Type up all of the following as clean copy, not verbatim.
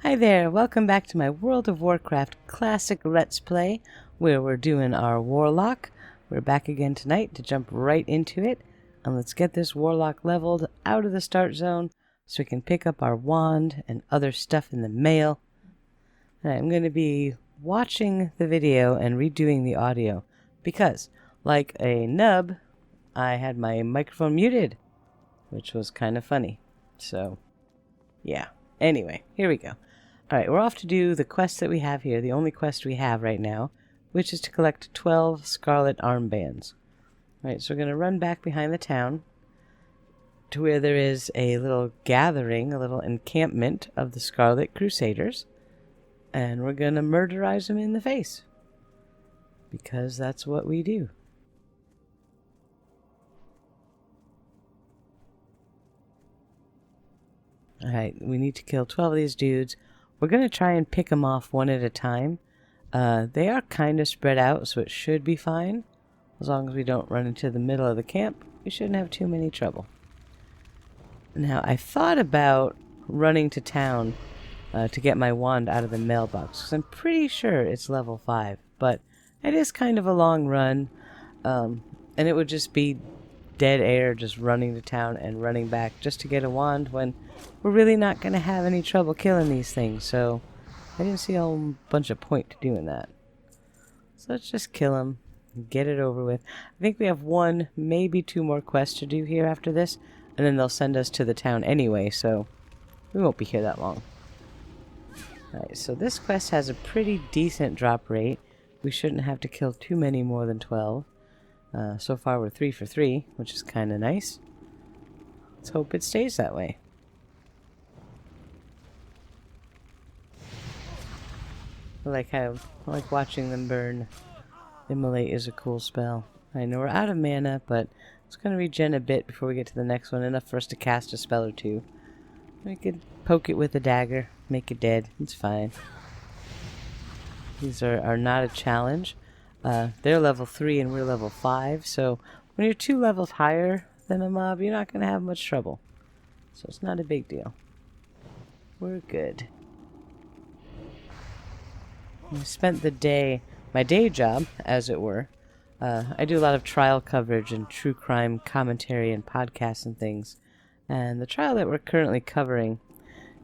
Hi there, welcome back to my World of Warcraft Classic Let's Play, where we're doing our Warlock. We're back again tonight to jump right into it, and let's get this Warlock leveled out of the start zone so we can pick up our wand and other stuff in the mail. And I'm going to be watching the video and redoing the audio, because, like a nub, I had my microphone muted, which was kind of funny. So, yeah. Anyway, here we go. Alright, we're off to do the quest that we have here, the only quest we have right now, which is to collect 12 Scarlet Armbands. Alright, so we're going to run back behind the town to where there is a little gathering, a little encampment of the Scarlet Crusaders, and we're going to murderize them in the face, because that's what we do. Alright, we need to kill 12 of these dudes. We're going to try and pick them off one at a time. They are kind of spread out, so it should be fine. As long as we don't run into the middle of the camp, we shouldn't have too many trouble. Now, I thought about running to town to get my wand out of the mailbox, because I'm pretty sure it's level 5. But it is kind of a long run, and it would just be dead air just running to town and running back just to get a wand when we're really not going to have any trouble killing these things, so I didn't see a whole bunch of point to doing that. So let's just kill them and get it over with. I think we have one, maybe two more quests to do here after this, and then they'll send us to the town anyway, so we won't be here that long. Alright, so this quest has a pretty decent drop rate. We shouldn't have to kill too many more than 12. So far we're 3 for 3, which is kind of nice. Let's hope it stays that way. I like watching them burn. Immolate is a cool spell. I know we're out of mana, but it's going to regen a bit before we get to the next one. Enough for us to cast a spell or two. We could poke it with a dagger, make it dead. It's fine. These are not a challenge. They're level 3 and we're level 5, so when you're 2 levels higher than a mob, you're not going to have much trouble. So it's not a big deal. We're good. I spent the day, my day job, as it were. I do a lot of trial coverage and true crime commentary and podcasts and things. And the trial that we're currently covering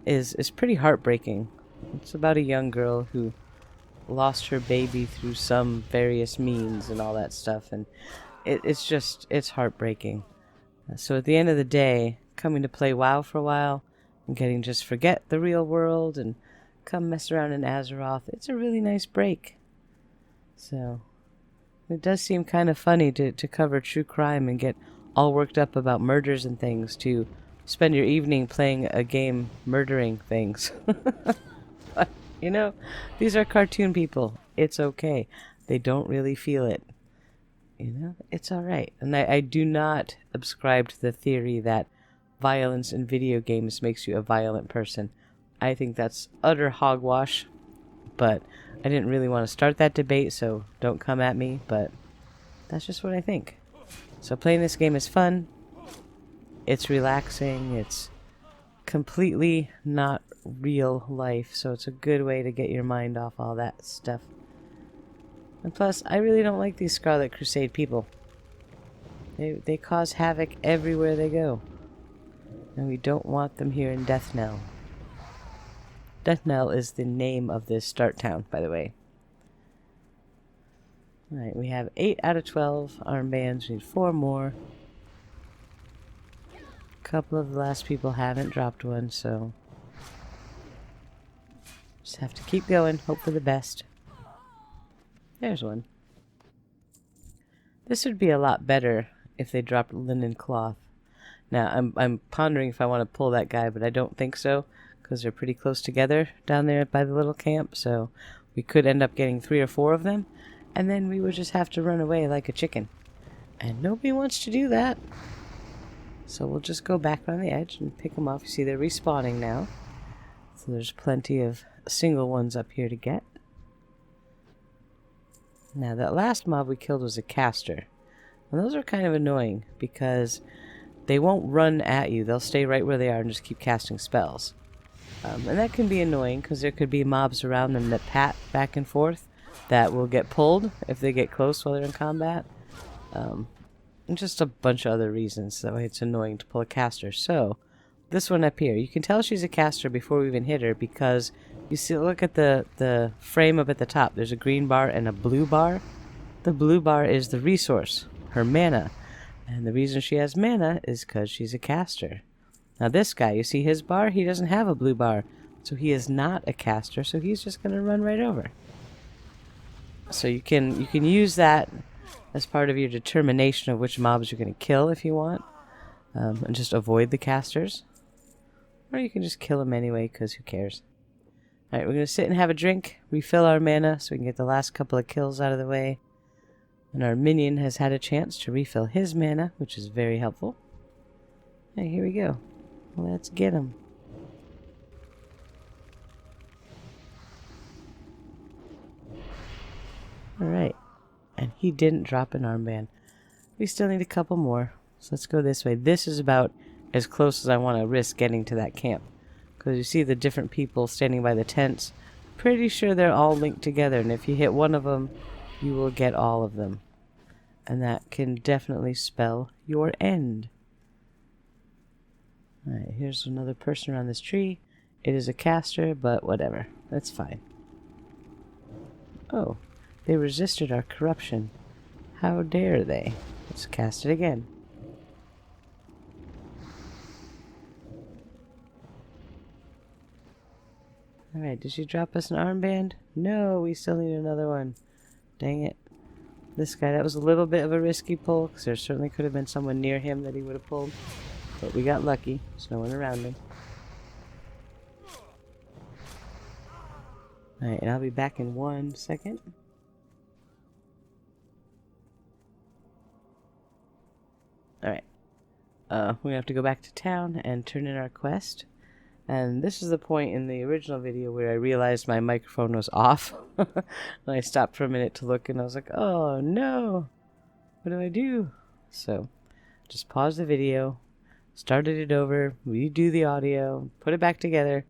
is pretty heartbreaking. It's about a young girl who lost her baby through some various means and all that stuff. And it's heartbreaking. So at the end of the day, coming to play WoW for a while and getting just forget the real world and come mess around in Azeroth, it's a really nice break. So it does seem kind of funny to cover true crime and get all worked up about murders and things, to spend your evening playing a game murdering things. But, you know, these are cartoon people. It's okay. They don't really feel it. You know, it's alright. And I do not subscribe to the theory that violence in video games makes you a violent person. I think that's utter hogwash, but I didn't really want to start that debate, so don't come at me, but that's just what I think. So playing this game is fun, it's relaxing, it's completely not real life, so it's a good way to get your mind off all that stuff. And plus, I really don't like these Scarlet Crusade people. They cause havoc everywhere they go, and we don't want them here in Deathnell. Deathnell is the name of this start town, by the way. Alright, we have 8 out of 12 armbands. We need 4 more. A couple of the last people haven't dropped one, so just have to keep going, hope for the best. There's one. This would be a lot better if they dropped linen cloth. Now, I'm pondering if I want to pull that guy, but I don't think so, because they're pretty close together down there by the little camp, so we could end up getting 3 or 4 of them, and then we would just have to run away like a chicken. And nobody wants to do that. So we'll just go back on the edge and pick them off. You see, they're respawning now. So there's plenty of single ones up here to get. Now, that last mob we killed was a caster. And those are kind of annoying, because they won't run at you. They'll stay right where they are and just keep casting spells. And that can be annoying because there could be mobs around them that pat back and forth that will get pulled if they get close while they're in combat. And just a bunch of other reasons that way it's annoying to pull a caster. So, this one up here, you can tell she's a caster before we even hit her because you see, look at the frame up at the top. There's a green bar and a blue bar. The blue bar is the resource, her mana. And the reason she has mana is because she's a caster. Now this guy, you see his bar? He doesn't have a blue bar. So he is not a caster, so he's just going to run right over. So you can use that as part of your determination of which mobs you're going to kill if you want. And just avoid the casters. Or you can just kill them anyway, because who cares? Alright, we're going to sit and have a drink, refill our mana so we can get the last couple of kills out of the way. And our minion has had a chance to refill his mana, which is very helpful. Hey, here we go. Let's get him. Alright. And he didn't drop an armband. We still need a couple more. So let's go this way. This is about as close as I want to risk getting to that camp. Because you see the different people standing by the tents. Pretty sure they're all linked together. And if you hit one of them, you will get all of them. And that can definitely spell your end. Alright, here's another person around this tree. It is a caster, but whatever. That's fine. Oh, they resisted our corruption. How dare they? Let's cast it again. Alright, did she drop us an armband? No, we still need another one. Dang it. This guy, that was a little bit of a risky pull, because there certainly could have been someone near him that he would have pulled. But we got lucky. There's no one around him. Alright, and I'll be back in 1 second. Alright. We're going to have to go back to town and turn in our quest. And this is the point in the original video where I realized my microphone was off. And I stopped for a minute to look and I was like, oh no! What do I do? So, just pause the video, started it over, redo the audio, put it back together,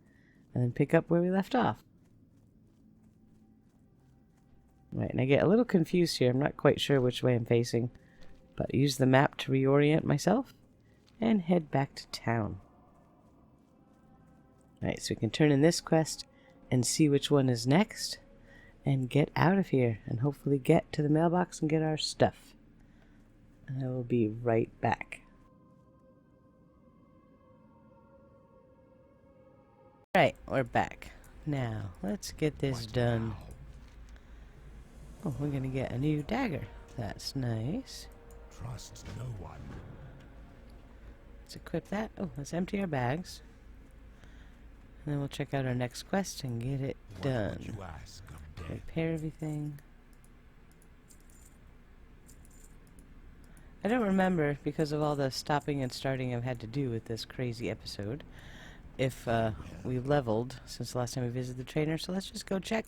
and then pick up where we left off. Right, and I get a little confused here. I'm not quite sure which way I'm facing. But use the map to reorient myself and head back to town. Alright, so we can turn in this quest and see which one is next and get out of here and hopefully get to the mailbox and get our stuff. And I will be right back. Alright, we're back. Now, let's get this done. Oh, we're gonna get a new dagger. That's nice. Trust no one. Let's equip that. Oh, let's empty our bags. And then we'll check out our next quest and get it done. Repair everything. I don't remember, because of all the stopping and starting I've had to do with this crazy episode, if we've leveled since the last time we visited the trainer. So let's just go check,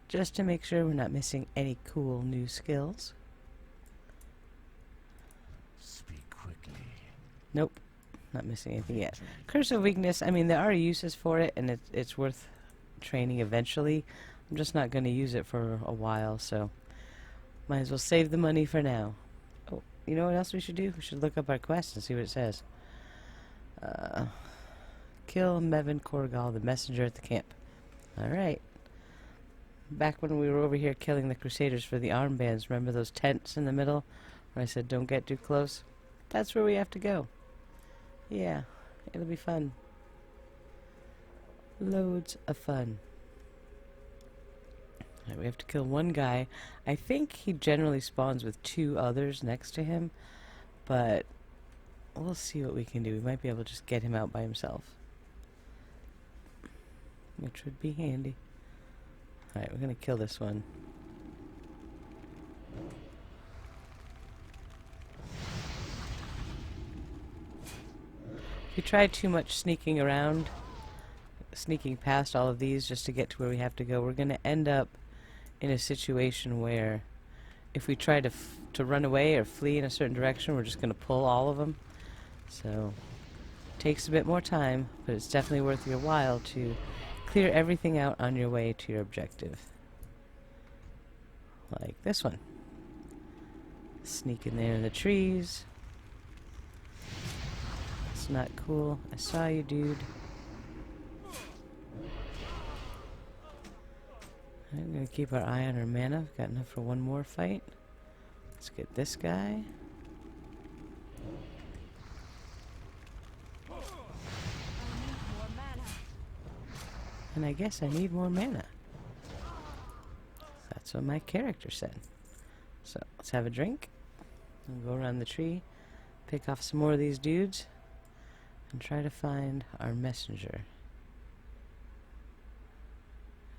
just to make sure we're not missing any cool new skills. Speak quickly. Nope. Not missing anything yet. Curse of Weakness, I mean, there are uses for it, and it's worth training eventually. I'm just not going to use it for a while, so might as well save the money for now. Oh, you know what else we should do? We should look up our quest and see what it says. Kill Mevin Korgal, the messenger at the camp. Alright. Back when we were over here killing the Crusaders for the armbands, remember those tents in the middle where I said don't get too close? That's where we have to go. Yeah, it'll be fun. Loads of fun. Right, we have to kill one guy. I think he generally spawns with 2 others next to him, but we'll see what we can do. We might be able to just get him out by himself, which would be handy. Alright, we're gonna kill this one. If we try too much sneaking around, sneaking past all of these just to get to where we have to go, we're going to end up in a situation where if we try to run away or flee in a certain direction, we're just going to pull all of them. So Takes a bit more time, but it's definitely worth your while to clear everything out on your way to your objective. Like this one. Sneak in there in the trees. It's not cool. I saw you, dude. I'm gonna keep our eye on our mana. We've got enough for one more fight. Let's get this guy. And I guess I need more mana. That's what my character said. So let's have a drink. And go around the tree. Pick off some more of these dudes. And try to find our messenger.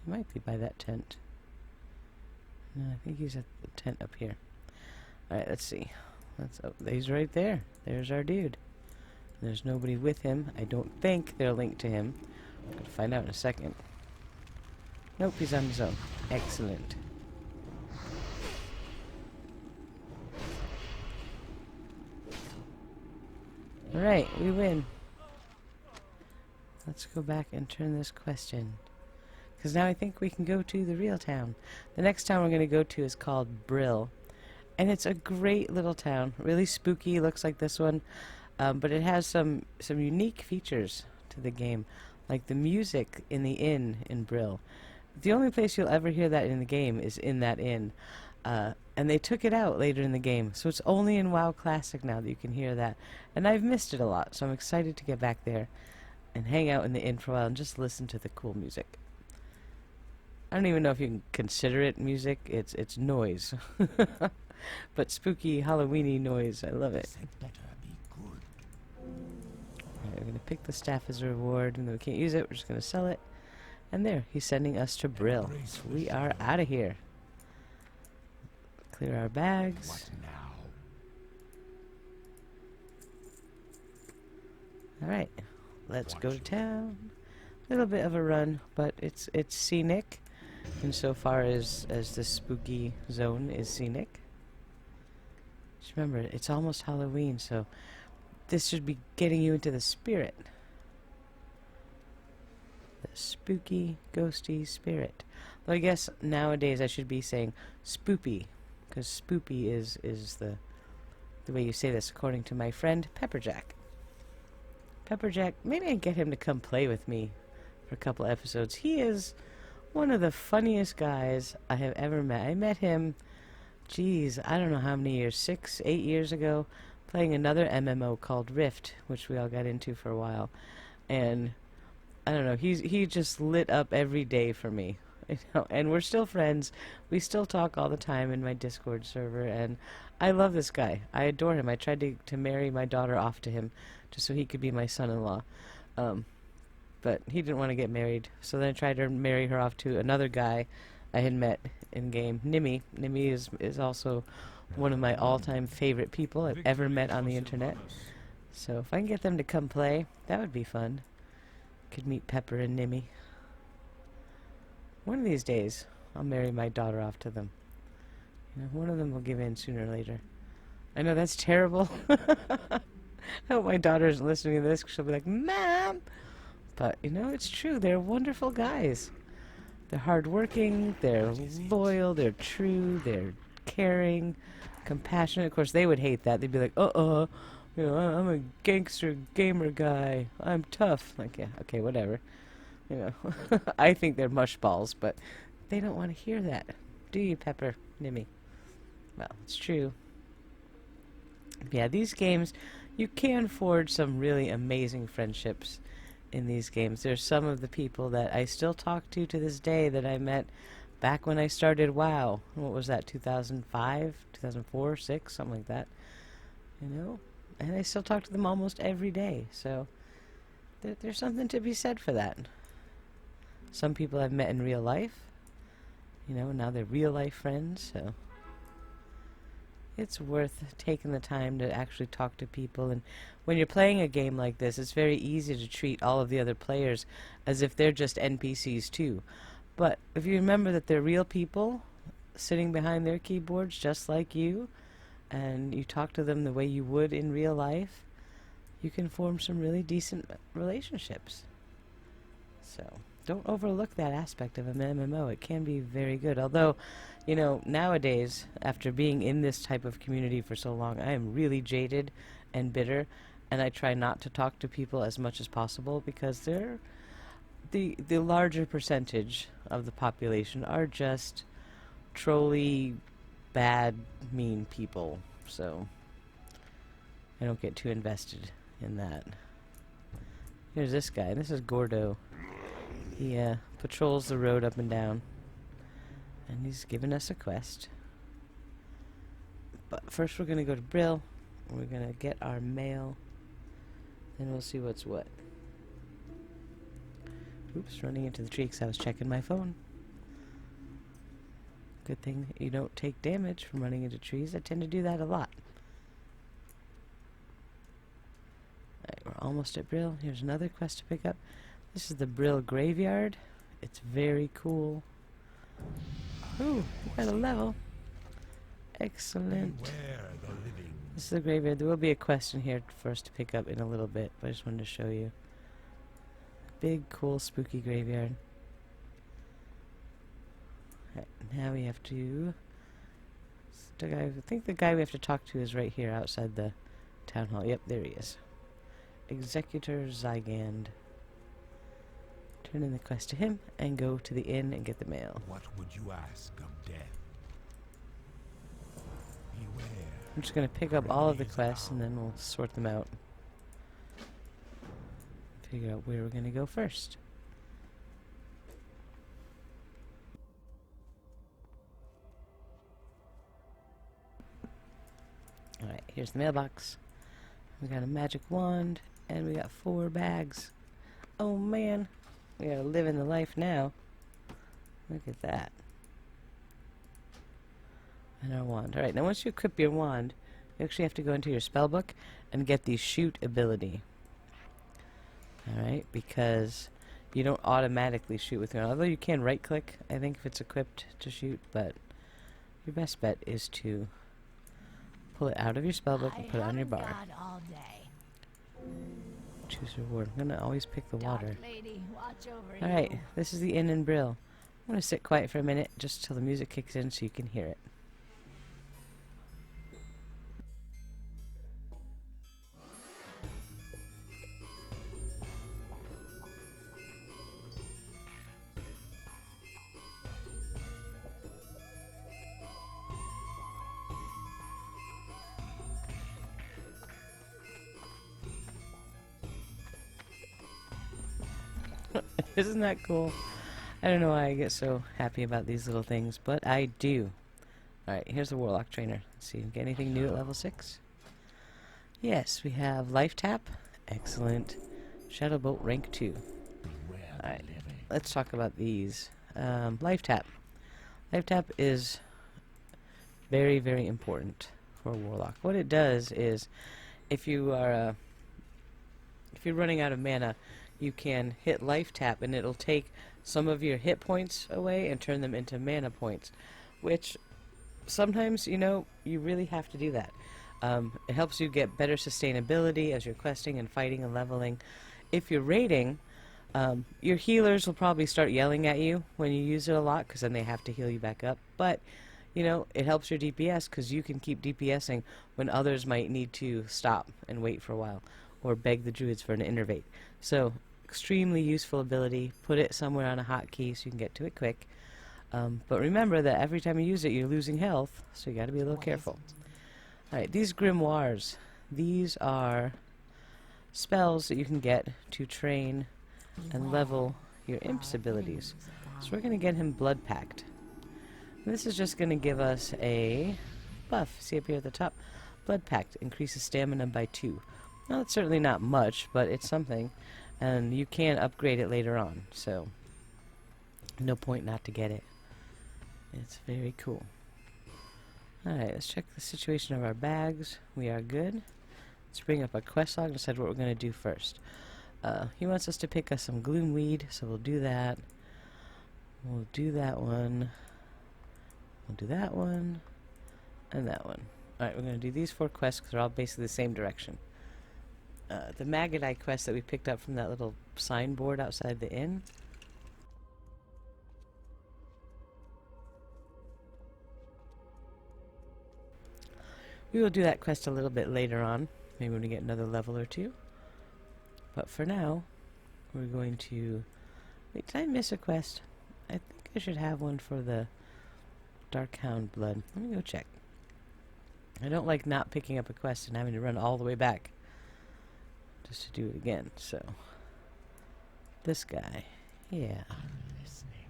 He might be by that tent. No, I think he's at the tent up here. Alright, let's see. He's right there. There's our dude. There's nobody with him. I don't think they're linked to him. I'm going to find out in a second. Nope, he's on his own. Excellent. Alright, we win. Let's go back and turn this quest in. Because now I think we can go to the real town. The next town we're going to go to is called Brill. And it's a great little town. Really spooky, looks like this one. But it has some unique features to the game. Like the music in the inn in Brill. The only place you'll ever hear that in the game is in that inn. And they took it out later in the game. So it's only in WoW Classic now that you can hear that. And I've missed it a lot. So I'm excited to get back there and hang out in the inn for a while and just listen to the cool music. I don't even know if you can consider it music. It's noise. But spooky, Halloweeny noise. I love it. Alright, we're going to pick the staff as a reward. And then we can't use it. We're just going to sell it. And there, he's sending us to Brill. So we are out of here. Clear our bags. What now? Alright, let's go to town. A little bit of a run, but it's scenic. Insofar as the spooky zone is scenic. Just remember, it's almost Halloween, so this should be getting you into the spirit. The spooky, ghosty spirit. Though I guess nowadays I should be saying spoopy, because spoopy is the way you say this, according to my friend Pepperjack. Pepperjack, maybe I get him to come play with me for a couple episodes. He is one of the funniest guys I have ever met. I met him, geez, I don't know how many years, 6, 8 years ago, playing another MMO called Rift, which we all got into for a while. And I don't know, he just lit up every day for me. You know, and we're still friends. We still talk all the time in my Discord server, and I love this guy. I adore him. I tried to marry my daughter off to him just so he could be my son-in-law. But he didn't want to get married, so then I tried to marry her off to another guy I had met in-game, Nimmy. Nimmy is also one of my all-time favorite people I've ever met on the internet. So if I can get them to come play, that would be fun. Could meet Pepper and Nimmy. One of these days, I'll marry my daughter off to them. You know, one of them will give in sooner or later. I know that's terrible. I hope my daughter isn't listening to this, 'cause she'll be like, Mom! But, you know, it's true. They're wonderful guys. They're hardworking, they're loyal, they're true, they're caring, compassionate. Of course, they would hate that. They'd be like, you know, I'm a gangster gamer guy. I'm tough. Like, yeah, okay, whatever. You know, I think they're mushballs, but they don't want to hear that. Do you, Pepper? Nimmy? Well, it's true. Yeah, these games, you can forge some really amazing friendships in these games. There's some of the people that I still talk to this day that I met back when I started WoW. What was that, 2005, 2004, 6, something like that. You know? And I still talk to them almost every day. So there's something to be said for that. Some people I've met in real life. You know, now they're real life friends, so it's worth taking the time to actually talk to people. And when you're playing a game like this, it's very easy to treat all of the other players as if they're just NPCs too. But if you remember that they're real people sitting behind their keyboards just like you, and you talk to them the way you would in real life, you can form some really decent relationships. So don't overlook that aspect of an MMO. It can be very good. Although, you know, nowadays, after being in this type of community for so long, I am really jaded and bitter, and I try not to talk to people as much as possible because they're the larger percentage of the population are just trolly, bad, mean people. So I don't get too invested in that. Here's this guy. This is Gordo. He patrols the road up and down, and he's giving us a quest. But first we're gonna go to Brill. We're gonna get our mail, and we'll see what's what. Oops, running into the tree because I was checking my phone. Good thing you don't take damage from running into trees. I tend to do that a lot. Alright, we're almost at Brill. Here's another quest to pick up. This is the Brill graveyard. It's very cool. Ooh, we got a level. Excellent. This is the graveyard. There will be a quest in here for us to pick up in a little bit, but I just wanted to show you. Big, cool, spooky graveyard. Right, now we have to... I think the guy we have to talk to is right here outside the town hall. Yep, there he is. Executor Zygand. Turn in the quest to him and go to the inn and get the mail. What would you ask of death? Beware. I'm just going to pick up all of the quests and then we'll sort them out. Figure out where we're going to go first. Alright, here's the mailbox. We got a magic wand, and we got 4 bags. Oh man, we are living the life now. Look at that. And our wand. Alright, now once you equip your wand, you actually have to go into your spellbook and get the shoot ability. Alright, because you don't automatically shoot with your wand. Although you can right click, I think, if it's equipped to shoot, but your best bet is to pull it out of your spellbook and put it on your bar. Choose reward. I'm gonna always pick the water. Alright, this is the inn in Brill. I'm gonna sit quiet for a minute just till the music kicks in so you can hear it. Isn't that cool? I don't know why I get so happy about these little things, but I do. Alright, here's the Warlock Trainer. Let's see, get anything new at level 6? Yes, we have Life Tap. Excellent. Shadow Bolt rank 2. Alright, let's talk about these. Life Tap. Life Tap is very, very important for a Warlock. What it does is, if you are if you're running out of mana, you can hit Life Tap and it'll take some of your hit points away and turn them into mana points, which sometimes, you know, you really have to do that. It helps you get better sustainability as you're questing and fighting and leveling. If you're raiding, your healers will probably start yelling at you when you use it a lot, because then they have to heal you back up. But, you know, it helps your DPS because you can keep DPSing when others might need to stop and wait for a while, or beg the druids for an innervate. So, extremely useful ability. Put it somewhere on a hotkey so you can get to it quick. But remember that every time you use it, you're losing health, so you got to be a little careful. Alright, these grimoires. These are spells that you can get to train and level your imp's abilities. So we're going to get him Blood Pact. This is just going to give us a buff. See up here at the top? Blood Pact increases stamina by 2. Now, it's certainly not much, but it's something. And you can upgrade it later on, so no point not to get it. It's very cool. Alright, let's check the situation of our bags. We are good. Let's bring up our quest log and decide what we're going to do first. He wants us to pick us some gloomweed, so we'll do that. We'll do that one. We'll do that one. And that one. Alright, we're going to do these 4 quests because they're all basically the same direction. the Maggot Eye quest that we picked up from that little signboard outside the inn. We will do that quest a little bit later on, maybe when we get another level or two. But for now, we're going to... Wait, did I miss a quest? I think I should have one for the Dark Hound blood. Let me go check. I don't like not picking up a quest and having to run all the way back just to do it again, so... This guy. Yeah. Listening.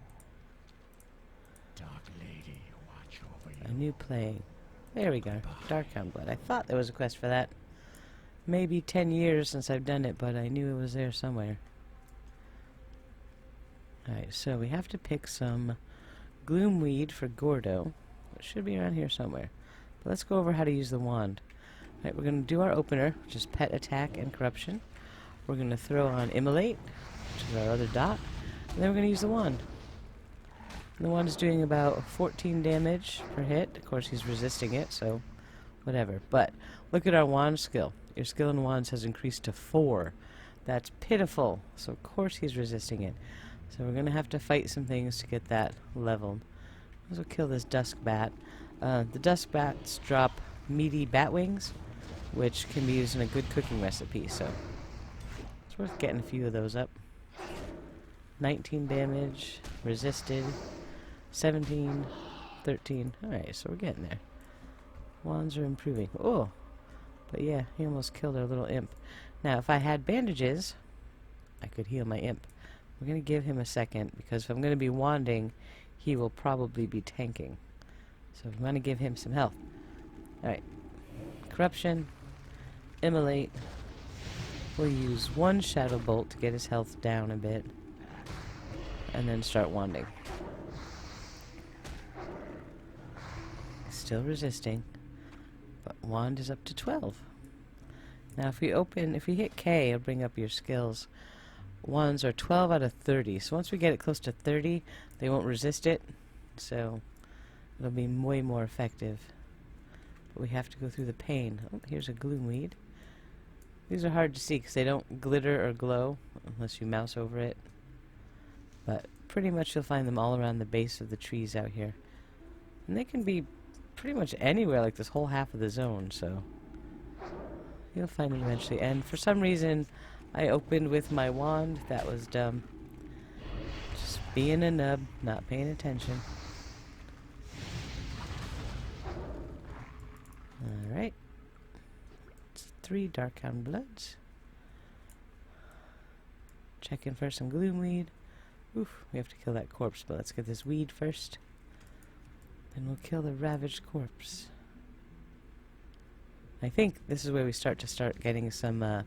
Dark lady, watch over A you. new playing. There we go. Dark Hound blood. I thought there was a quest for that. Maybe 10 years since I've done it, but I knew it was there somewhere. Alright, so we have to pick some Gloomweed for Gordo. It should be around here somewhere. But let's go over how to use the wand. Alright, we're going to do our opener, which is Pet Attack and Corruption. We're going to throw on Immolate, which is our other dot. And then we're going to use the wand. The wand is doing about 14 damage per hit. Of course, he's resisting it, so whatever. But look at our wand skill. Your skill in wands has increased to 4. That's pitiful. So of course he's resisting it. So we're going to have to fight some things to get that leveled. Let's go kill this dusk bat. The dusk bats drop meaty bat wings, which can be used in a good cooking recipe, so it's worth getting a few of those up. 19 damage, resisted, 17, 13. Alright, so we're getting there. Wands are improving. Oh! But yeah, he almost killed our little imp. Now, if I had bandages, I could heal my imp. We're going to give him a second, because if I'm going to be wanding, he will probably be tanking. So I'm going to give him some health. Alright. Corruption. Immolate. We'll use one Shadow Bolt to get his health down a bit. And then start wanding. Still resisting. But wand is up to 12. Now if we hit K, it'll bring up your skills. Wands are 12 out of 30. So once we get it close to 30, they won't resist it. So it'll be way more effective. But we have to go through the pain. Oh, here's a Gloomweed. These are hard to see because they don't glitter or glow unless you mouse over it. But pretty much you'll find them all around the base of the trees out here. And they can be pretty much anywhere, like this whole half of the zone, so you'll find them eventually. And for some reason, I opened with my wand. That was dumb. Just being a nub, not paying attention. Alright. It's 3 Dark Hound Bloods. Checking for some Gloomweed. Oof, we have to kill that corpse, but let's get this weed first. Then we'll kill the ravaged corpse. I think this is where we start getting some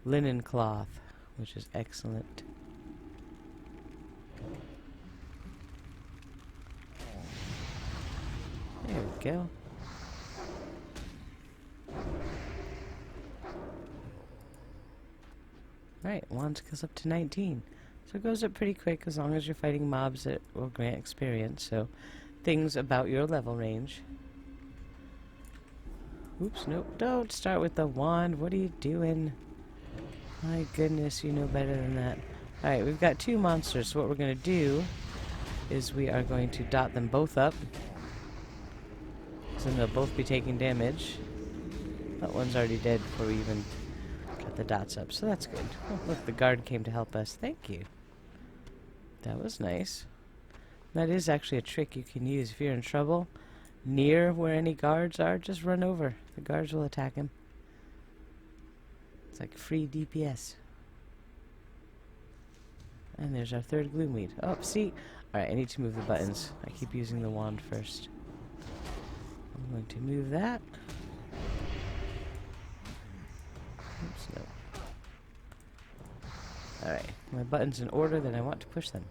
linen cloth, which is excellent. There we go. Alright, wand skills up to 19. So it goes up pretty quick as long as you're fighting mobs that will grant experience. So things about your level range. Oops, nope, don't start with the wand. What are you doing? My goodness, you know better than that. Alright, we've got 2 monsters, so what we're going to do is we are going to dot them both up. So then they'll both be taking damage. That one's already dead before we even got the dots up, so that's good. Oh, look, the guard came to help us. Thank you. That was nice. That is actually a trick you can use if you're in trouble. Near where any guards are, just run over. The guards will attack him. It's like free DPS. And there's our 3rd Gloomweed. Oh, see? Alright, I need to move the buttons. I keep using the wand first. I'm going to move that. Oops, no. Alright, my button's in order, then I want to push them.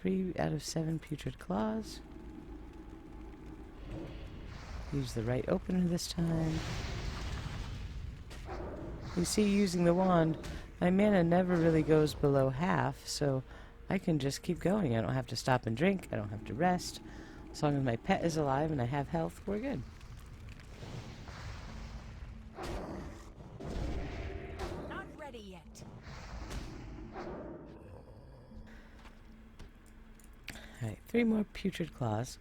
3 out of 7 putrid claws. Use the right opener this time. You see, using the wand, my mana never really goes below half, so I can just keep going. I don't have to stop and drink. I don't have to rest. As long as my pet is alive and I have health, we're good. Okay, 3 more putrid claws.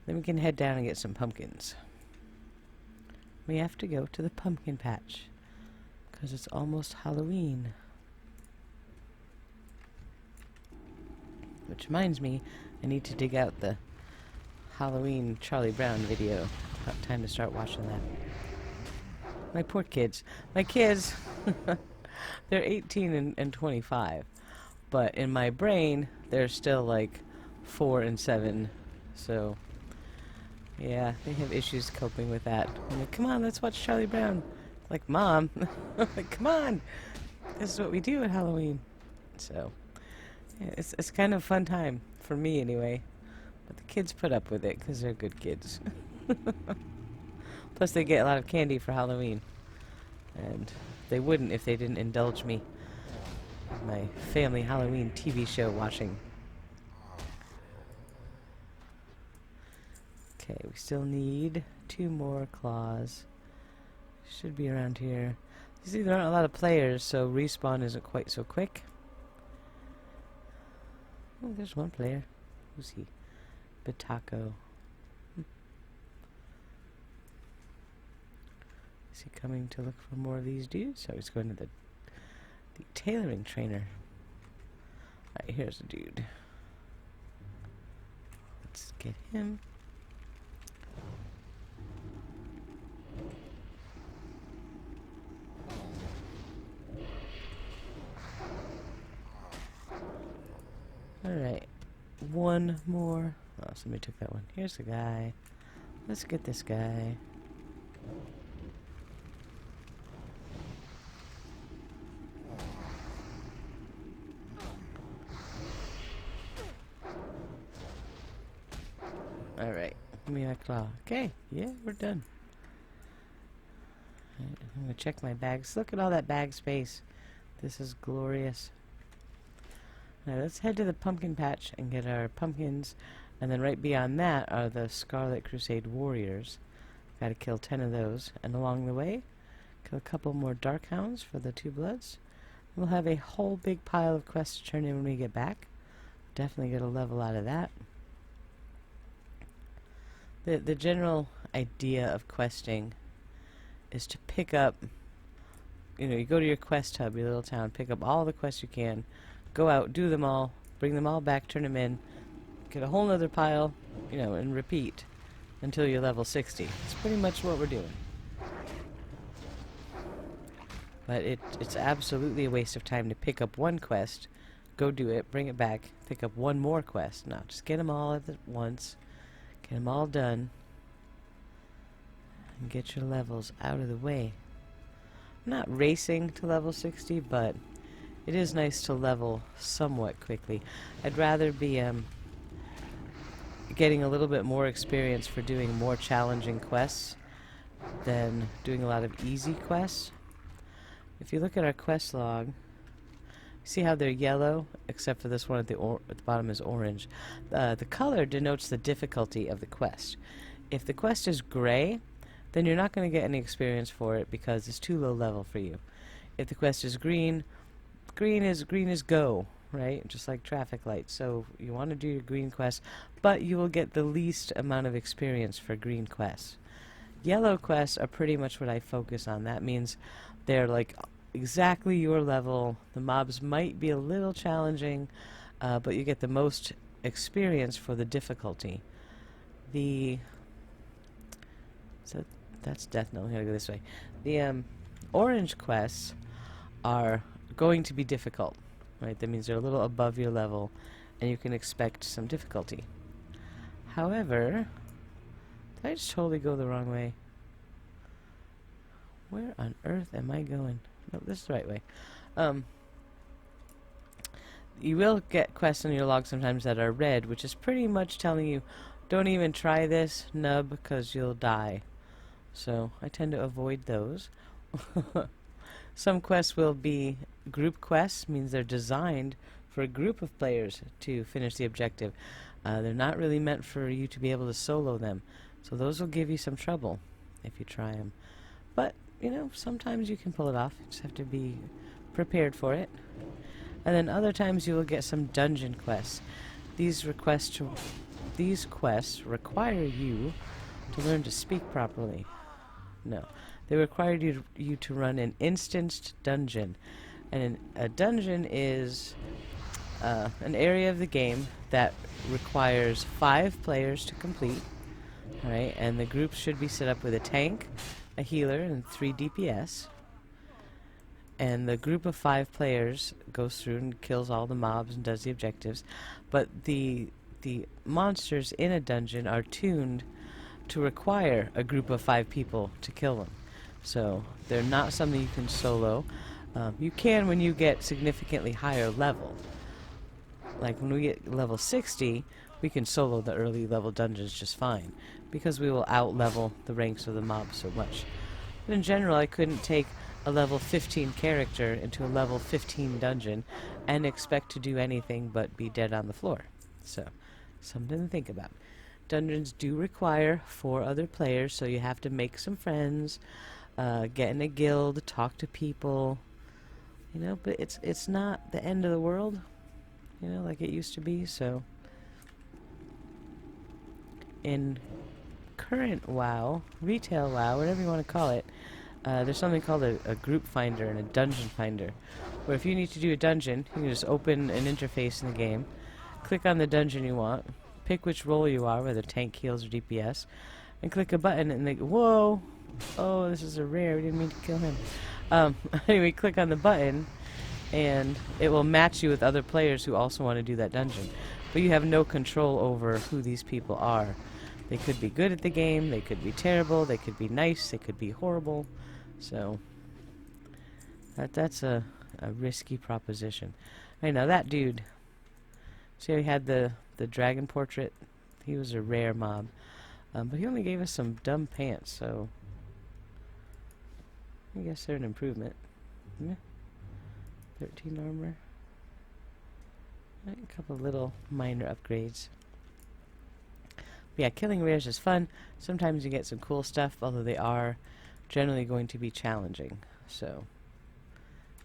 Then we can head down and get some pumpkins. We have to go to the pumpkin patch because it's almost Halloween. Which reminds me, I need to dig out the Halloween Charlie Brown video. About time to start watching that. My poor kids. My kids, they're 18 and 25. But in my brain, they're still like 4 and 7. So, yeah, they have issues coping with that. I'm like, come on, let's watch Charlie Brown. Like, Mom, like, come on. This is what we do at Halloween. So, yeah, it's kind of a fun time, for me anyway. But the kids put up with it because they're good kids. Plus they get a lot of candy for Halloween. And they wouldn't if they didn't indulge me in my family Halloween TV show watching. Okay, we still need 2 more claws. Should be around here. You see, there aren't a lot of players, so respawn isn't quite so quick. Oh, there's one player. Who's he? Bataco. Is he coming to look for more of these dudes? So he's going to the tailoring trainer. Alright, here's a dude. Let's get him. Alright, 1 more. Oh, somebody took that one. Here's the guy. Let's get this guy. Alright, give me that claw. Okay, yeah, we're done. Right, I'm gonna check my bags. Look at all that bag space. This is glorious. Alright, let's head to the pumpkin patch and get our pumpkins. And then right beyond that are the Scarlet Crusade warriors. Gotta kill 10 of those. And along the way, kill a couple more dark hounds for the 2 bloods. We'll have a whole big pile of quests to turn in when we get back. Definitely get a level out of that. The general idea of questing is to pick up, you go to your quest hub, your little town, pick up all the quests you can, go out, do them all, bring them all back, turn them in, get a whole nother pile, and repeat until you're level 60. It's pretty much what we're doing. But it's absolutely a waste of time to pick up one quest, go do it, bring it back, pick up one more quest. No, just get them all at once, get them all done, and get your levels out of the way. I'm not racing to level 60, but it is nice to level somewhat quickly. I'd rather be getting a little bit more experience for doing more challenging quests than doing a lot of easy quests. If you look at our quest log, see how they're yellow, except for this one at the bottom is orange. The color denotes the difficulty of the quest. If the quest is gray, then you're not going to get any experience for it because it's too low level for you. If the quest is green, green is go, right? Just like traffic lights. So you want to do your green quest, but you will get the least amount of experience for green quests. Yellow quests are pretty much what I focus on. That means they're like exactly your level. The mobs might be a little challenging, but you get the most experience for the difficulty. So that's death. No, I'm gonna go this way. The orange quests are going to be difficult, right? That means they're a little above your level, and you can expect some difficulty. However, did I just totally go the wrong way? Where on earth am I going? No, this is the right way. You will get quests in your log sometimes that are red, which is pretty much telling you, don't even try this, nub, because you'll die. So I tend to avoid those. Some quests will be group quests, means they're designed for a group of players to finish the objective. They're not really meant for you to be able to solo them. So those will give you some trouble if you try them. But, sometimes you can pull it off. You just have to be prepared for it. And then other times you will get some dungeon quests. These these quests require you to learn to speak properly. No, they require you to run an instanced dungeon, and a dungeon is an area of the game that requires 5 players to complete. All right, and the group should be set up with a tank, a healer, and 3 DPS. And the group of 5 players goes through and kills all the mobs and does the objectives. But the monsters in a dungeon are tuned to require a group of 5 people to kill them. So they're not something you can solo. You can when you get significantly higher level. Like when we get level 60, we can solo the early level dungeons just fine, because we will out-level the ranks of the mobs so much. But in general, I couldn't take a level 15 character into a level 15 dungeon and expect to do anything but be dead on the floor. So, something to think about. Dungeons do require 4 other players, so you have to make some friends, get in a guild, talk to people, you know, but it's not the end of the world, you know, like it used to be. So in current WoW, retail WoW, whatever you want to call it, there's something called a group finder and a dungeon finder, where if you need to do a dungeon, you can just open an interface in the game, click on the dungeon you want, pick which role you are, whether tank, heals, or DPS, and click a button, and they go, whoa, oh, this is a rare, we didn't mean to kill him. Anyway, click on the button, and it will match you with other players who also want to do that dungeon. But you have no control over who these people are. They could be good at the game, they could be terrible, they could be nice, they could be horrible. So that's a risky proposition. I know that dude. See how he had the dragon portrait? He was a rare mob. But he only gave us some dumb pants, so I guess they're an improvement. Yeah. 13 armor. A couple little minor upgrades. But yeah, killing rares is fun. Sometimes you get some cool stuff, although they are generally going to be challenging. So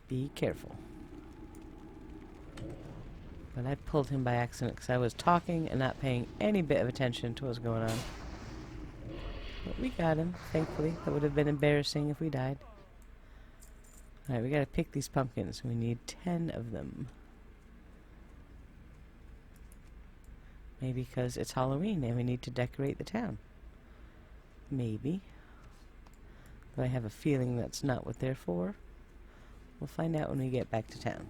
be careful. But I pulled him by accident because I was talking and not paying any bit of attention to what was going on. But we got him, thankfully. That would have been embarrassing if we died. Alright, we gotta pick these pumpkins. We need 10 of them. Maybe because it's Halloween and we need to decorate the town. Maybe. But I have a feeling that's not what they're for. We'll find out when we get back to town.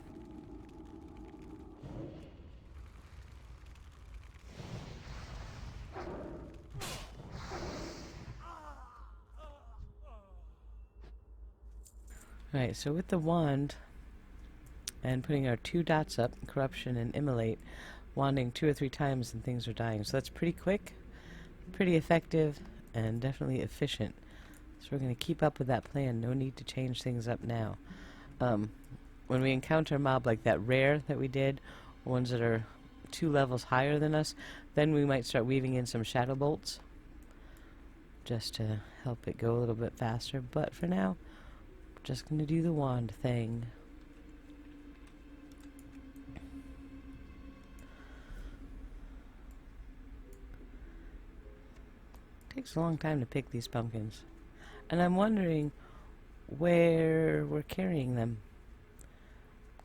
Alright, so with the wand and putting our 2 dots up, corruption and immolate, wanding 2 or 3 times and things are dying. So that's pretty quick, pretty effective, and definitely efficient. So we're going to keep up with that plan. No need to change things up now. When we encounter a mob like that rare that we did, ones that are 2 levels higher than us, then we might start weaving in some shadow bolts just to help it go a little bit faster. But for now, we're just going to do the wand thing. Takes a long time to pick these pumpkins. And I'm wondering where we're carrying them.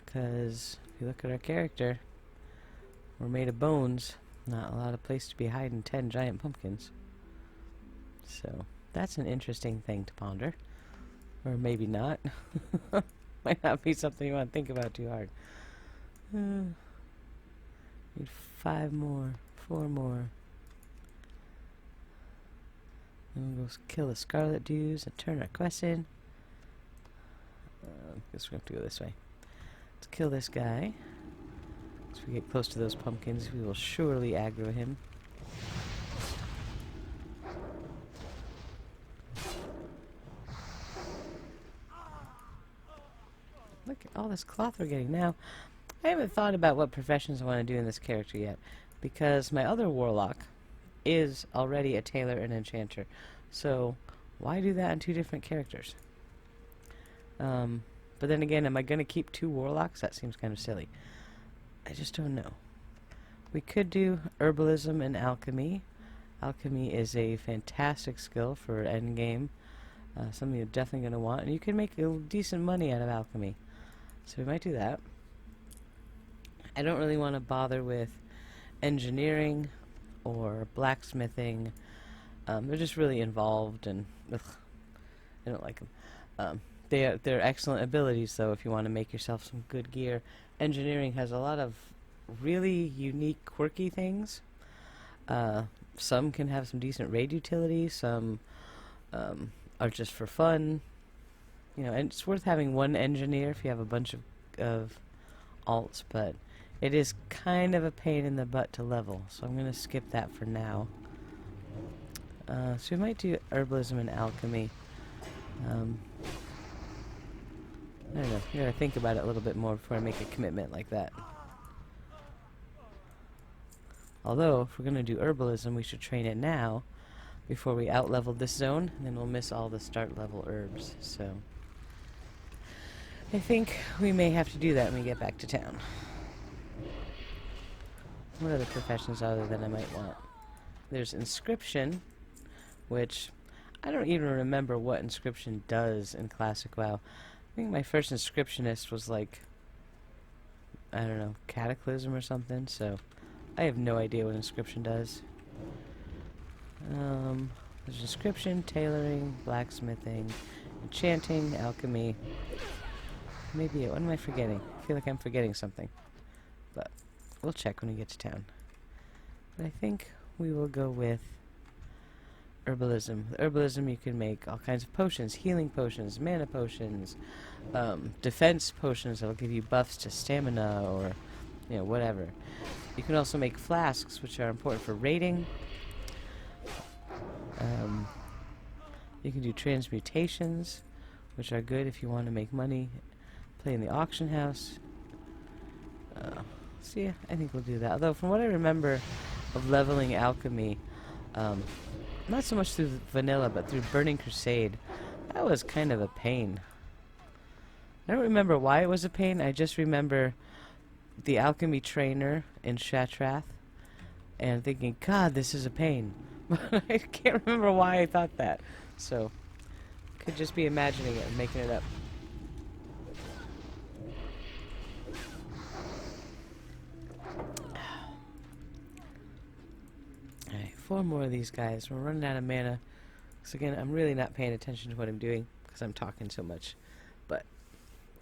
Because if you look at our character, we're made of bones. Not a lot of place to be hiding 10 giant pumpkins. So that's an interesting thing to ponder. Or maybe not. Might not be something you want to think about too hard. Need 5 more. 4 more. And we'll go kill the Scarlet dudes and turn our quest in. Guess we have to go this way. Let's kill this guy. As we get close to those pumpkins, we will surely aggro him. Look at all this cloth we're getting now. I haven't thought about what professions I want to do in this character yet, because my other warlock is already a tailor and enchanter. So why do that in 2 different characters? But then again, am I going to keep 2 warlocks? That seems kind of silly. I just don't know. We could do herbalism and alchemy. Alchemy is a fantastic skill for endgame. Something you're definitely going to want. And you can make decent money out of alchemy. So we might do that. I don't really want to bother with engineering or blacksmithing. They're just really involved and ugh, I don't like them. They're excellent abilities, though, if you want to make yourself some good gear. Engineering has a lot of really unique, quirky things. Some can have some decent raid utility. Some are just for fun. You know, and it's worth having one engineer if you have a bunch of alts, but it is kind of a pain in the butt to level, so I'm going to skip that for now. So we might do herbalism and alchemy. I don't know. I gotta think about it a little bit more before I make a commitment like that. Although, if we're gonna do herbalism, we should train it now before we outlevel this zone, and then we'll miss all the start level herbs. So I think we may have to do that when we get back to town. What other professions are there that I might want? There's inscription, which I don't even remember what inscription does in Classic WoW. I think my first inscriptionist was like, I don't know, Cataclysm or something, so I have no idea what inscription does. There's inscription, tailoring, blacksmithing, enchanting, alchemy. Maybe, what am I forgetting? I feel like I'm forgetting something. But we'll check when we get to town. But I think we will go with herbalism. With herbalism, you can make all kinds of potions, healing potions, mana potions, defense potions that'll give you buffs to stamina or, you know, whatever. You can also make flasks, which are important for raiding. You can do transmutations, which are good if you want to make money, play in the auction house. So yeah, I think we'll do that. Although, from what I remember of leveling alchemy, not so much through vanilla, but through Burning Crusade, that was kind of a pain. I don't remember why it was a pain. I just remember the alchemy trainer in Shatrath and thinking, God, this is a pain. But I can't remember why I thought that. So, could just be imagining it and making it up. Alright, 4 more of these guys. We're running out of mana. So again, I'm really not paying attention to what I'm doing because I'm talking so much. But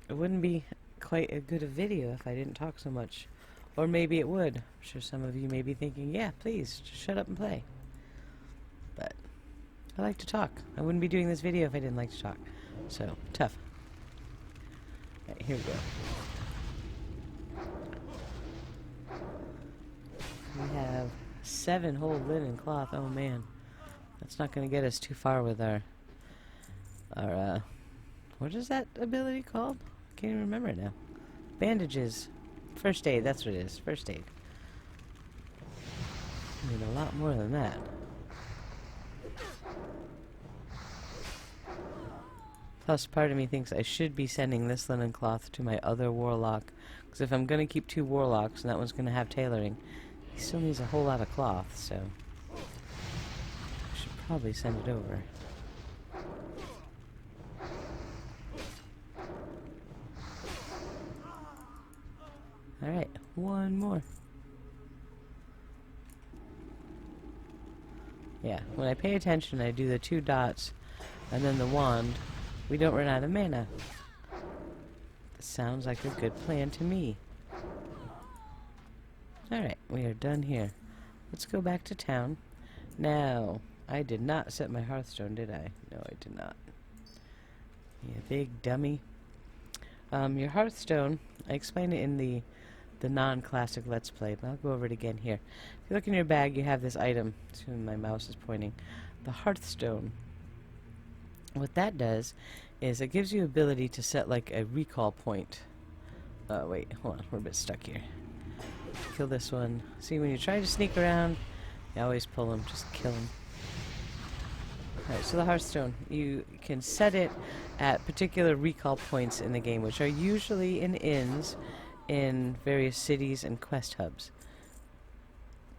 it wouldn't be quite a good a video if I didn't talk so much. Or maybe it would. I'm sure some of you may be thinking, yeah, please, just shut up and play. But I like to talk. I wouldn't be doing this video if I didn't like to talk. So, tough. Alright, here we go. We have 7 whole linen cloth. Oh man. That's not going to get us too far with our what is that ability called? I can't even remember it now. Bandages. First aid, that's what it is. First aid. I need a lot more than that. Plus, part of me thinks I should be sending this linen cloth to my other warlock. Because if I'm going to keep 2 warlocks and that one's going to have tailoring, he still needs a whole lot of cloth, so I should probably send it over. Alright, 1 more. Yeah, when I pay attention, I do the 2 dots and then the wand. We don't run out of mana. That sounds like a good plan to me. Alright, we are done here. Let's go back to town. Now, I did not set my Hearthstone, did I? No, I did not. You big dummy. Your Hearthstone, I explained it in the non-classic Let's Play, but I'll go over it again here. If you look in your bag, you have this item. To my mouse is pointing. The Hearthstone. What that does is it gives you ability to set like a recall point. Wait, hold on, we're a bit stuck here. Kill this one. See, when you try to sneak around, you always pull him. Just kill him. Alright, so the Hearthstone. You can set it at particular recall points in the game, which are usually in inns in various cities and quest hubs.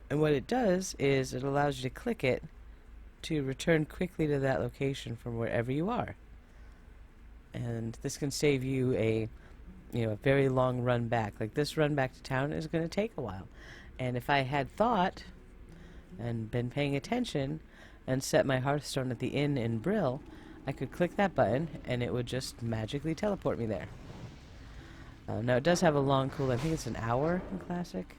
And what it does is it allows you to click it to return quickly to that location from wherever you are. And this can save you a very long run back. Like this run back to town is going to take a while. And if I had thought and been paying attention and set my Hearthstone at the inn in Brill, I could click that button and it would just magically teleport me there. Now it does have a long cooldown. I think it's an hour in Classic.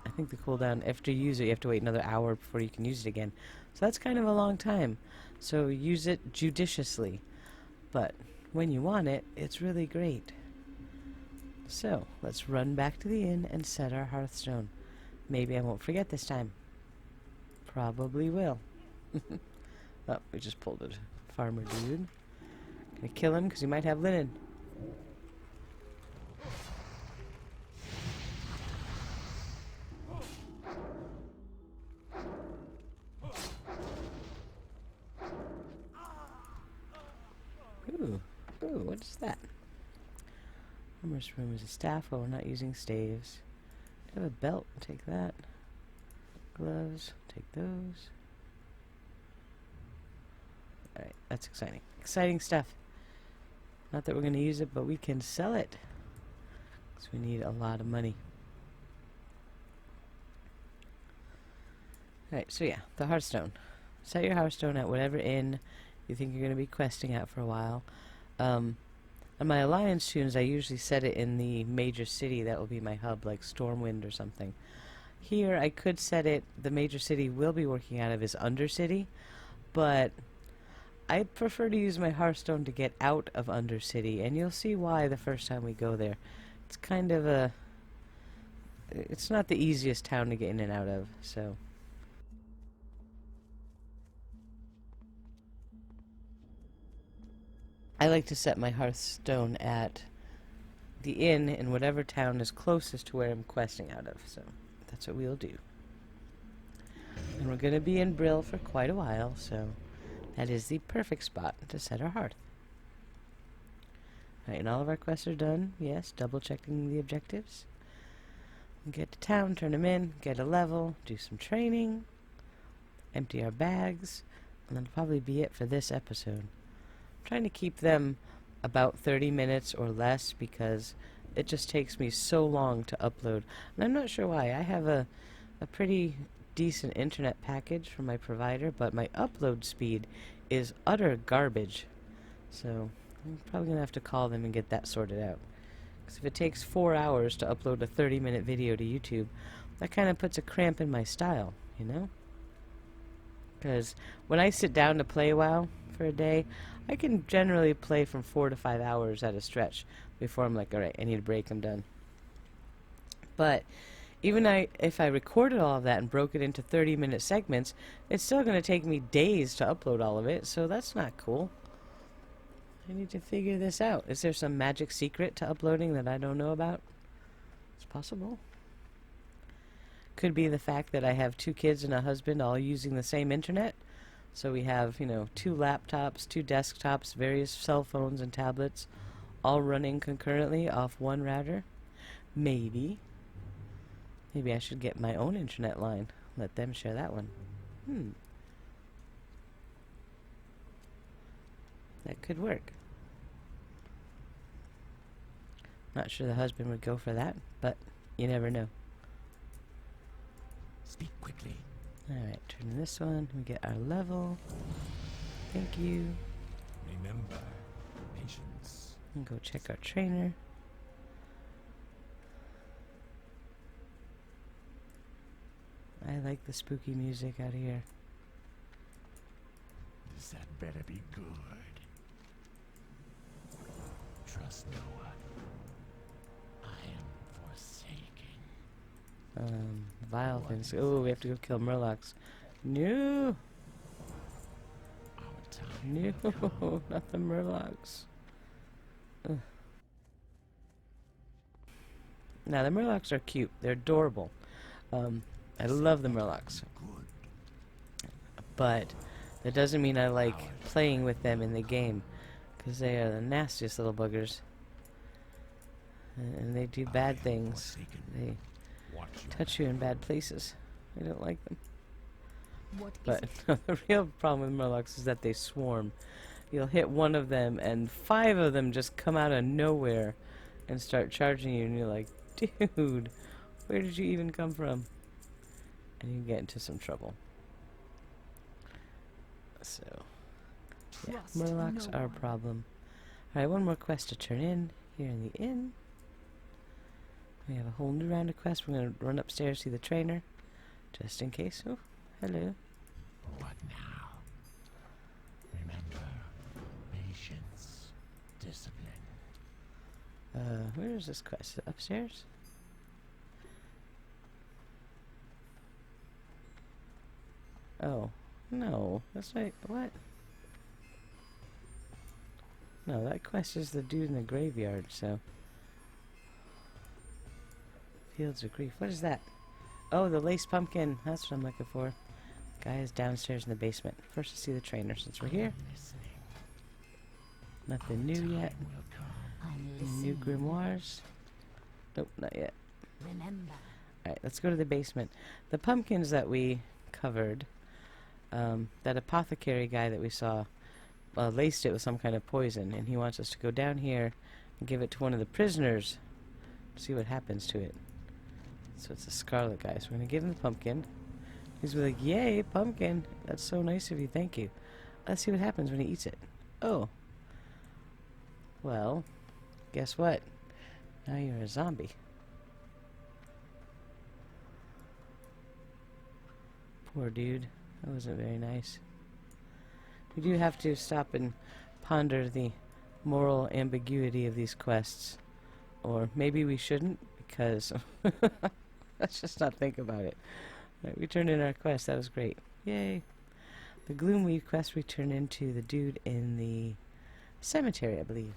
I think the cooldown, after you use it, you have to wait another hour before you can use it again. So that's kind of a long time. So use it judiciously. But when you want it, it's really great. So let's run back to the inn and set our Hearthstone. Maybe I won't forget this time. Probably will. Oh, we just pulled a farmer dude. Gonna kill him because he might have linen. Ooh, what is that? Farmer's room is a staff. Oh, we're not using staves. I have a belt. Take that. Gloves. Take those. Alright, that's exciting. Exciting stuff. Not that we're going to use it, but we can sell it. Because we need a lot of money. Alright, so yeah, the Hearthstone. Set your Hearthstone at whatever inn you think you're going to be questing at for a while. On my Alliance tunes, I usually set it in the major city that will be my hub, like Stormwind or something. Here, I could set it, the major city we'll be working out of is Undercity, but I prefer to use my Hearthstone to get out of Undercity, and you'll see why the first time we go there. It's kind of it's not the easiest town to get in and out of, so. I like to set my Hearthstone at the inn in whatever town is closest to where I'm questing out of, so that's what we'll do. And we're going to be in Brill for quite a while, so that is the perfect spot to set our hearth. Alright, and all of our quests are done. Yes, double checking the objectives. Get to town, turn them in, get a level, do some training, empty our bags, and that'll probably be it for this episode. Trying to keep them about 30 minutes or less because it just takes me so long to upload. And I'm not sure why. I have a pretty decent internet package from my provider, but my upload speed is utter garbage. So I'm probably going to have to call them and get that sorted out. Because if it takes 4 hours to upload a 30-minute video to YouTube, that kind of puts a cramp in my style, you know? Because when I sit down to play WoW for a day, I can generally play from 4 to 5 hours at a stretch before I'm like, alright, I need a break, I'm done. But even if I recorded all of that and broke it into 30-minute segments, it's still going to take me days to upload all of it, so that's not cool. I need to figure this out. Is there some magic secret to uploading that I don't know about? It's possible. Could be the fact that I have 2 kids and a husband all using the same internet. So we have, 2 laptops, 2 desktops, various cell phones and tablets, all running concurrently off one router. Maybe. Maybe I should get my own internet line. Let them share that one. That could work. Not sure the husband would go for that, but you never know. Speak quickly. Alright, turn to this one. We get our level. Thank you. Remember, patience. And go check our trainer. I like the spooky music out here. This had better be good. Trust no one. I am forsaken. Vile things. Oh, we have to go kill Murlocs. No! Our time No, not the Murlocs. Ugh. Now, the Murlocs are cute. They're adorable. I love the Murlocs. good. But that doesn't mean I like playing with them in the game. Because they are the nastiest little buggers. And they do bad things. Watch your touch you in bad places. I don't like them. What is But it? the real problem with Murlocs is that they swarm. You'll hit one of them, and 5 of them just come out of nowhere and start charging you, and you're like, dude, where did you even come from? And you get into some trouble. So, yeah, Trust Murlocs no are a one. problem. Alright, one more quest to turn in here in the inn. We have a whole new round of quests. We're going to run upstairs, see the trainer, just in case. Oh, hello. what now? Remember, patience, discipline. Where is this quest? Is it upstairs? Oh, no. That's right. What? No, that quest is the dude in the graveyard, so. Fields of Grief. What is that? Oh, the lace pumpkin. That's what I'm looking for. Guy is downstairs in the basement. First to see the trainer since we're here. Listening. Nothing new yet. Will come. I'm Any new listening. grimoires? Nope, not yet. Remember. Alright, let's go to the basement. The pumpkins that we covered, that apothecary guy that we saw, laced it with some kind of poison, and he wants us to go down here and give it to one of the prisoners to see what happens to it. So it's a Scarlet guy, so we're going to give him the pumpkin. He's gonna be like, yay, pumpkin! That's so nice of you, thank you. Let's see what happens when he eats it. Oh. Well, guess what? Now you're a zombie. Poor dude. That wasn't very nice. We do have to stop and ponder the moral ambiguity of these quests. Or maybe we shouldn't, because let's just not think about it. Right, we turned in our quest. That was great. Yay. The Gloomweed quest we turned into the dude in the cemetery, I believe.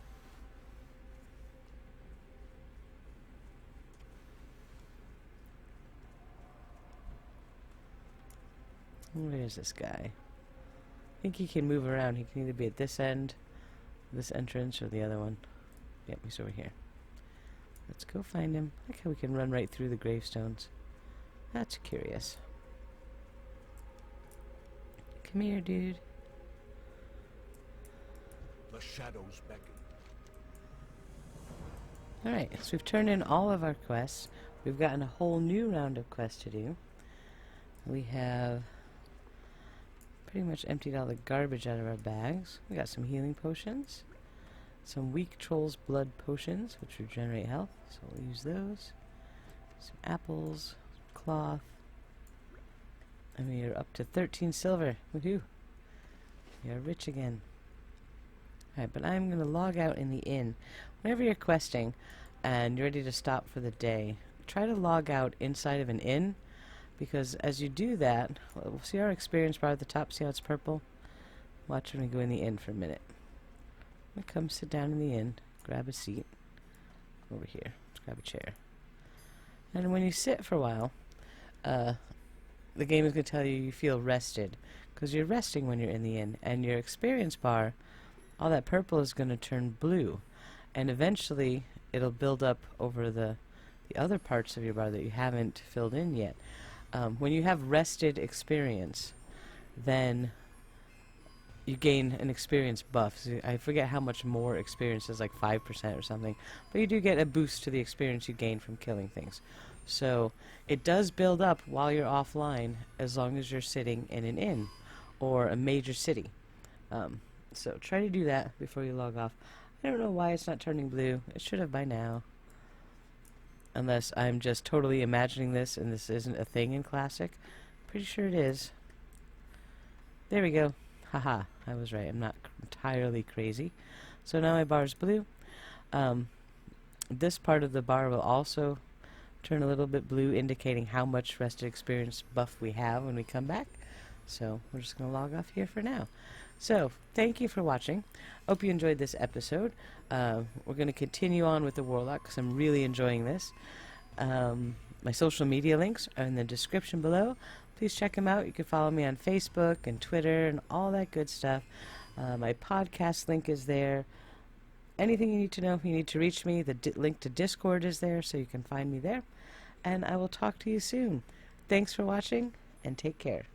Where is this guy? I think he can move around. He can either be at this end, this entrance, or the other one. Yep, he's over here. Let's go find him. I like how we can run right through the gravestones. That's curious. Come here, dude. The shadows beckon. Alright, so we've turned in all of our quests. We've gotten a whole new round of quests to do. We have pretty much emptied all the garbage out of our bags. We got some healing potions. Some weak troll's blood potions, which regenerate health, so we'll use those. Some apples, some cloth. And we are up to 13 silver. Woohoo! We are rich again. Alright, but I'm going to log out in the inn. Whenever you're questing and you're ready to stop for the day, try to log out inside of an inn, because as you do that, we'll see our experience bar at the top, see how it's purple? Watch when we go in the inn for a minute. I'm going to come sit down in the inn, grab a seat. Over here. Let's grab a chair. And when you sit for a while, the game is going to tell you you feel rested, because you're resting when you're in the inn, and your experience bar, all that purple is going to turn blue, and eventually it'll build up over the other parts of your bar that you haven't filled in yet. When you have rested experience, then you gain an experience buff. So I forget how much more experience is, like 5% or something, but you do get a boost to the experience you gain from killing things. So it does build up while you're offline, as long as you're sitting in an inn or a major city. So try to do that before you log off. I don't know why it's not turning blue. It should have by now. Unless I'm just totally imagining this and this isn't a thing in Classic. Pretty sure it is. There we go. Haha, I was right. I'm not entirely crazy. So now my bar is blue. This part of the bar will also turn a little bit blue, indicating how much rested experience buff we have when we come back. So we're just going to log off here for now. So thank you for watching. Hope you enjoyed this episode. We're going to continue on with the Warlock because I'm really enjoying this. My social media links are in the description below. Please check them out. You can follow me on Facebook and Twitter and all that good stuff. My podcast link is there. Anything you need to know, if you need to reach me, the link to Discord is there, so you can find me there. and I will talk to you soon. Thanks for watching, and take care.